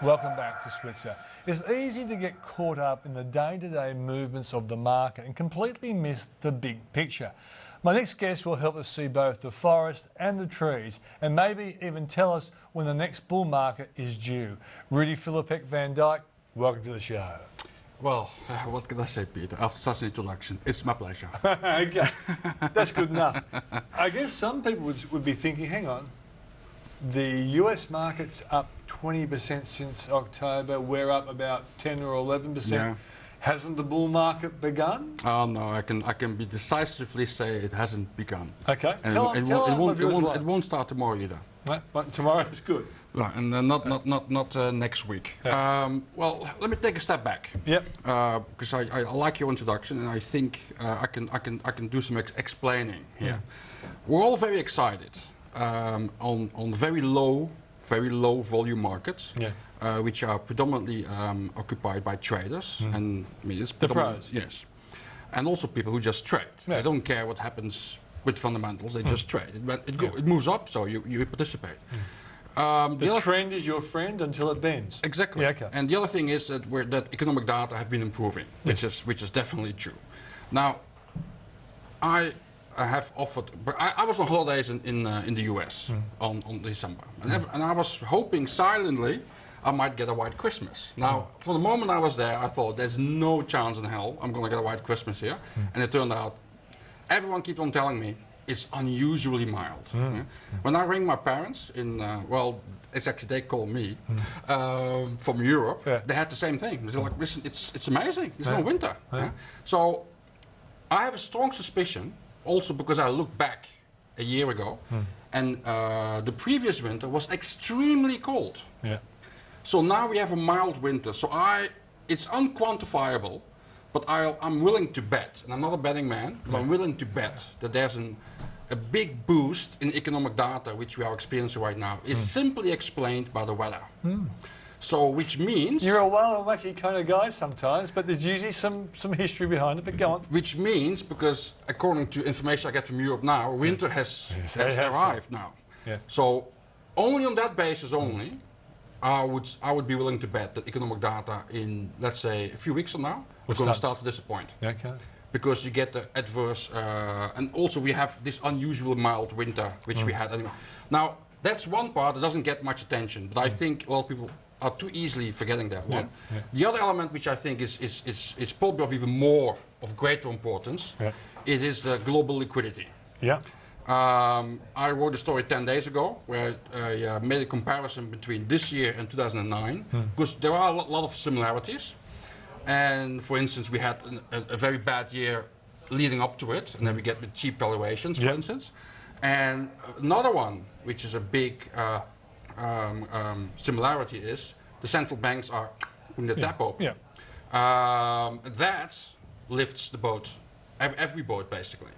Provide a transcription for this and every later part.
Welcome back to Switzer. It's easy to get caught up in the day-to-day movements of the market and completely miss the big picture. My next guest will help us see both the forest and the trees, and maybe even tell us when the next bull market is due. Rudy Philippek van Dijk, welcome to the show. Well, what can I say, Peter? After such an introduction, it's my pleasure. Okay, that's good enough. I guess some people would be thinking, hang on, the US market's up 20% since October. We're up about 10 or 11%. Yeah. Hasn't the bull market begun? Oh no, I can be decisively say it hasn't begun. Okay, And it won't start tomorrow either. Right, but tomorrow is good. Right, and not next week. Yeah. Well, let me take a step back. Yep. Because I like your introduction, and I think I can do some explaining here. We're all very excited on very low volume markets, which are predominantly occupied by traders, and I mean, it's the pros. Yes, and also people who just trade. Yeah. They don't care what happens with fundamentals; they just trade. It moves up, so you participate. The trend is your friend until it bends. Exactly. Yeah, okay. And the other thing is that economic data have been improving, which is definitely true. Now, I have offered, but I was on holidays in the US on December, and I was hoping silently I might get a white Christmas. Now, from the moment I was there, I thought there's no chance in hell I'm going to get a white Christmas here, and it turned out everyone keeps on telling me it's unusually mild. When I ring my parents in, well, it's actually they call me from Europe. They had the same thing. They're like, listen, it's amazing. There's no winter. So I have a strong suspicion. Also because I look back a year ago, and the previous winter was extremely cold. Yeah. So now we have a mild winter. So it's unquantifiable, but I'm willing to bet, and I'm not a betting man, but I'm willing to bet that there's a big boost in economic data which we are experiencing right now is simply explained by the weather. So, which means... You're a wild and wacky kind of guy sometimes, but there's usually some history behind it, but go on. Which means, because according to information I get from Europe now, winter has arrived now. Yeah. So, only on that basis only, I would be willing to bet that economic data in, let's say, a few weeks from now, are going to start to disappoint. Okay. Because you get the adverse, and also we have this unusual mild winter, which we had anyway. Now, that's one part that doesn't get much attention, but I think a lot of people are too easily forgetting that one. The other element, which I think is probably of even more of greater importance, it is global liquidity. Yeah. I wrote a story 10 days ago where I made a comparison between this year and 2009, because there are a lot of similarities. And for instance, we had a very bad year leading up to it, and then we get the cheap valuations, for instance. And another one, which is a big similarity, is the central banks are putting the tap open. That lifts the boat, every boat basically.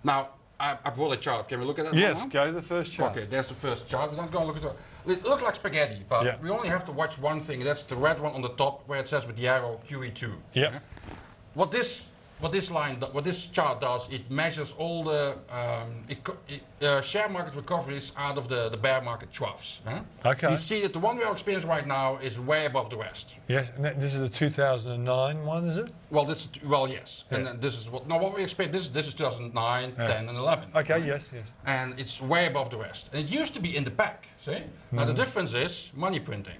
Now, I brought a chart. Can we look at that? Yes, go to the first chart. Okay, there's the first chart. We're not going to look at it. It looks like spaghetti, but we only have to watch one thing. That's the red one on the top where it says with the arrow QE2. What this chart does, it measures all the share market recoveries out of the bear market troughs. Okay. You see that the one we are experiencing right now is way above the rest. Yes, and this is the 2009 one, is it? Well, yes. And then this is what we expect. This is 2009, 10, and 11. Okay. Yes. And it's way above the rest. And it used to be in the pack. See? Now the difference is money printing.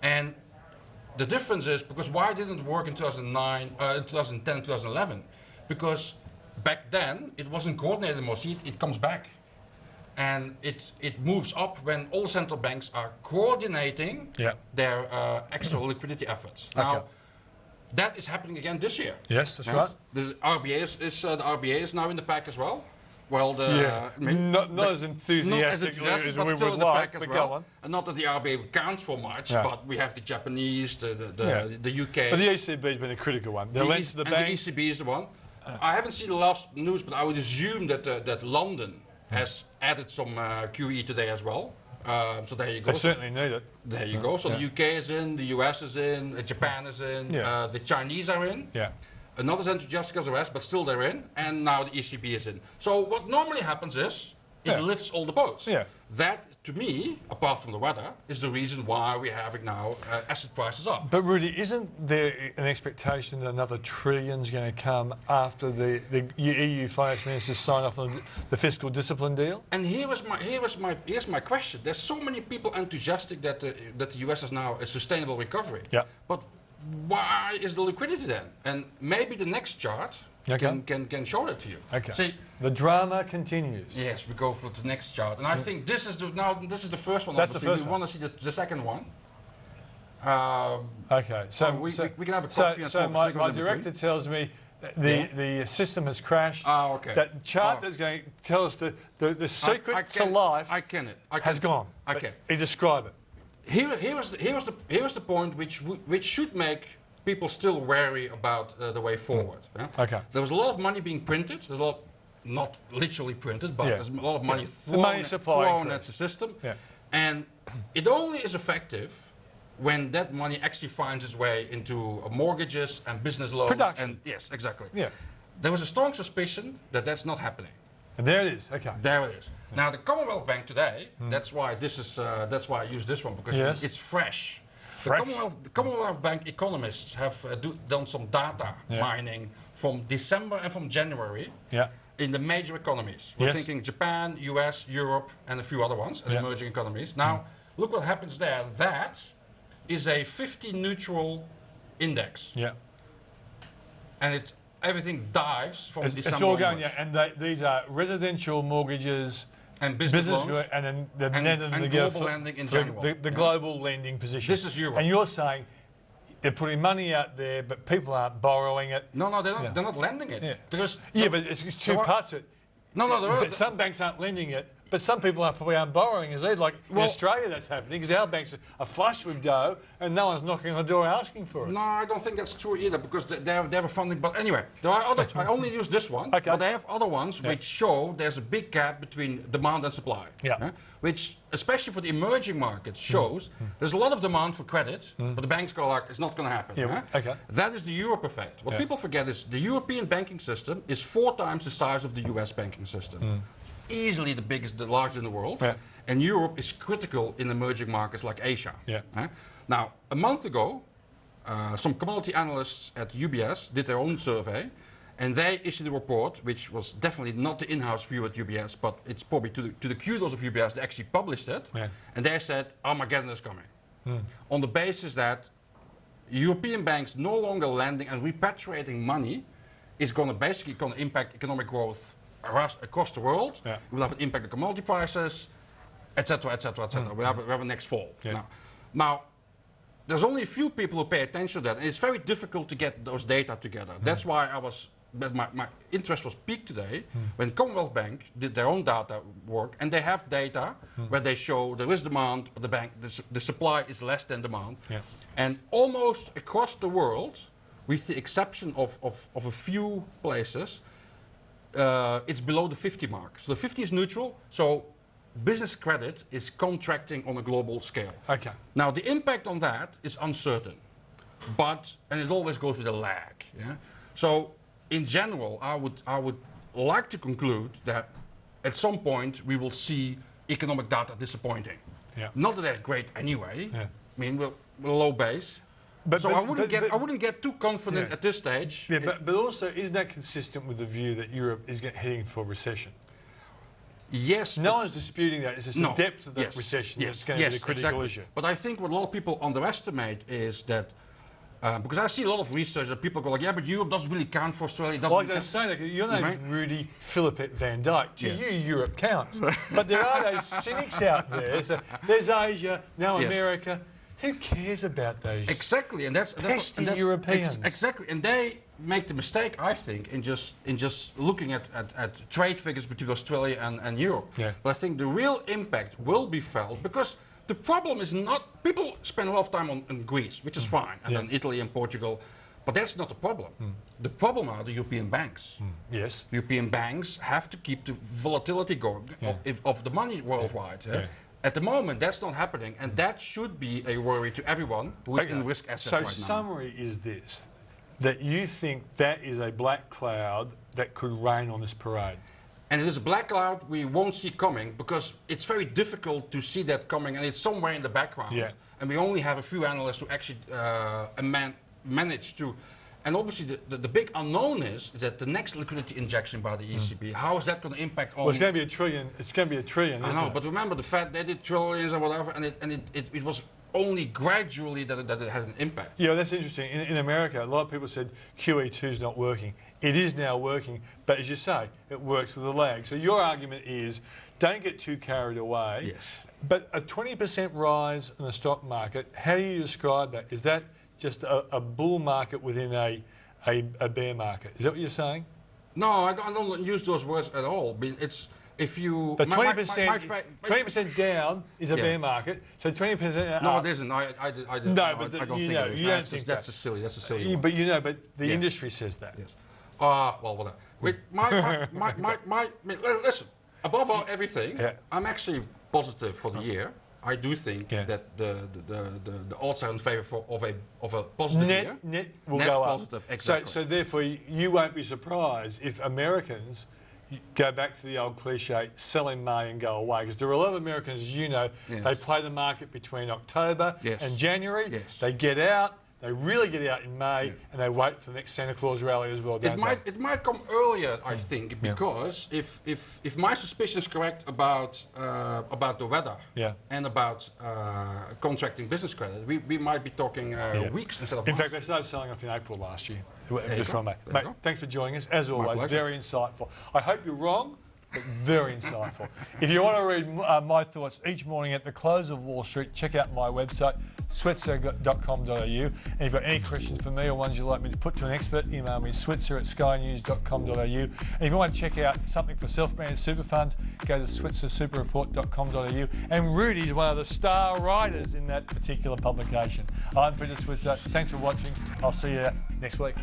And the difference is, because why didn't it work in 2009, 2010, 2011? Because back then it wasn't coordinated anymore. See, it comes back, and it moves up when all central banks are coordinating their extra liquidity efforts. Now, that is happening again this year. Yes, that's right. The RBA is now in the pack as well. Well, not as enthusiastically as we would like, but go on. And not that the RBA counts for much, but we have the Japanese, the UK. But the ECB has been a critical one. The lend to the bank. The ECB is the one. I haven't seen the last news, but I would assume that London has added some QE today as well. So there you go. They certainly need it. There you go. So the UK is in, the US is in, Japan is in, the Chinese are in. Another central just as the rest, but still they're in, and now the ECB is in. So what normally happens is it lifts all the boats. That to me, apart from the weather, is the reason why we're having now asset prices up. But Rudy, isn't there an expectation that another trillion is going to come after the EU finance ministers sign off on the fiscal discipline deal? And here's my question. There's so many people enthusiastic that the US has now a sustainable recovery. Yeah. But why is the liquidity then? And maybe the next chart can show that to you. Okay. See, the drama continues. yes, we go for the next chart, and I think this is the first one. That's the first we one. want to see the second one. Okay, so we can have a coffee and so talk my in director between. tells me the system has crashed. Okay. That chart that's going to tell us the secret to life has gone. Okay. You describe it. Here's the point which should make people still wary about the way forward. Yeah? Okay. There was a lot of money being printed. There's a lot, not literally printed, but there's a lot of money thrown at the system. Yeah. And it only is effective when that money actually finds its way into mortgages and business loans. Production. And yes, exactly. Yeah. There was a strong suspicion that that's not happening. And there it is. Okay. There it is. Now the Commonwealth Bank today. That's why this is. That's why I use this one because it's fresh. The Commonwealth Bank economists have done some data mining from December and from January in the major economies. We're thinking Japan, US, Europe, and a few other ones, and emerging economies. Now, look what happens there. That is a 50 neutral index. Yeah. And everything dives from December It's all going, onwards. and these are residential mortgages, and business loans, and then and global lending in general. The global lending position. This is Europe. And you're saying they're putting money out there, but people aren't borrowing it. No, they're not. They're not lending it. Yeah, but it's two parts of it. No, some banks aren't lending it, but some people probably aren't borrowing. Is it like in Australia that's happening? Because our banks are flush with dough, and no one's knocking on the door asking for it. No, I don't think that's true either, because they have funding. But anyway, there are other. I only use this one, but they have other ones which show there's a big gap between demand and supply. Which, especially for the emerging markets, shows there's a lot of demand for credit, but the banks go like, it's not going to happen. That is the Europe effect. What people forget is the European banking system is 4 times the size of the US banking system. Easily the biggest, the largest in the world. And Europe is critical in emerging markets like Asia. Now, a month ago, some commodity analysts at UBS did their own survey, and they issued a report, which was definitely not the in-house view at UBS, but it's probably to the kudos of UBS, they actually published it, and they said, Armageddon is coming. On the basis that European banks no longer lending and repatriating money is basically going to impact economic growth across the world. It will have an impact on commodity prices, etc., etc., etc. We have a next fall. Now, there's only a few people who pay attention to that, and it's very difficult to get those data together. That's why my interest was piqued today when Commonwealth Bank did their own data work, and they have data where they show there is demand, but the supply is less than demand. And almost across the world, with the exception of a few places, it's below the 50 mark. So the 50 is neutral, so business credit is contracting on a global scale. Now the impact on that is uncertain, and it always goes with a lag. So in general, I would like to conclude that at some point we will see economic data disappointing. Not that they're great anyway. I mean, we're low base. So I wouldn't get too confident at this stage. But also, isn't that consistent with the view that Europe is heading for recession? Yes. No one's disputing that. It's just the depth of that recession that's going to be the critical issue. But I think what a lot of people underestimate is that, because I see a lot of research that people go like, yeah, but Europe doesn't really count for Australia. Well, I was going to say that your name's Rudy Philippet van Dijk. To you, Europe counts. But there are those cynics out there. So there's Asia, now America. Who cares about those? Exactly, and that's the Europeans. Exactly, and they make the mistake, I think, in just looking at trade figures between Australia and Europe. But I think the real impact will be felt because the problem is not people spend a lot of time on Greece, which is fine, and then Italy and Portugal, but that's not the problem. The problem are the European banks. European banks have to keep the volatility going of the money worldwide. At the moment, that's not happening, and that should be a worry to everyone who is in risk assets right now. So summary is this, that you think that is a black cloud that could rain on this parade? And it is a black cloud we won't see coming because it's very difficult to see that coming, and it's somewhere in the background. Yeah. And we only have a few analysts who actually manage to. And obviously, the big unknown is that the next liquidity injection by the ECB, how is that going to impact on? Well, it's going to be a trillion. It's going to be a trillion. I know, but remember the Fed, they did trillions and whatever, and it was only gradually that it had an impact. Yeah, that's interesting. In America, a lot of people said QE2 is not working. It is now working, but as you say, it works with a lag. So your argument is, don't get too carried away. Yes. But a 20% rise in the stock market, how do you describe that? Is that just a bull market within a bear market? Is that what you're saying? No, I don't use those words at all. It's if you. But 20% down is a bear market. So 20%. No, it isn't. I didn't. No, I but don't you think know, it is. you don't think that's a silly one. But you know, but the industry says that. Yes. Well, whatever. Wait, listen. Above all, everything, I'm actually positive for the year. I do think that the odds are in favour of a positive year. Net will go up. Positive, exactly. So therefore, you won't be surprised if Americans go back to the old cliche, sell in May and go away. Because there are a lot of Americans, as you know, they play the market between October and January. Yes. They get out. They really get out in May, and they wait for the next Santa Claus rally as well. It might come earlier, I think, because if my suspicion is correct about the weather and about contracting business credit, we might be talking weeks instead of months. In fact, they started selling off in April last year. Just from May. Mate, thanks for joining us. As always, very insightful. I hope you're wrong, but very insightful. If you want to read my thoughts each morning at the close of Wall Street, check out my website, switzer.com.au. And if you've got any questions for me or ones you'd like me to put to an expert, email me switzer@skynews.com.au. And if you want to check out something for self-managed super funds, go to switzersuperreport.com.au. And Rudy's one of the star writers in that particular publication. I'm Peter Switzer. Thanks for watching. I'll see you next week.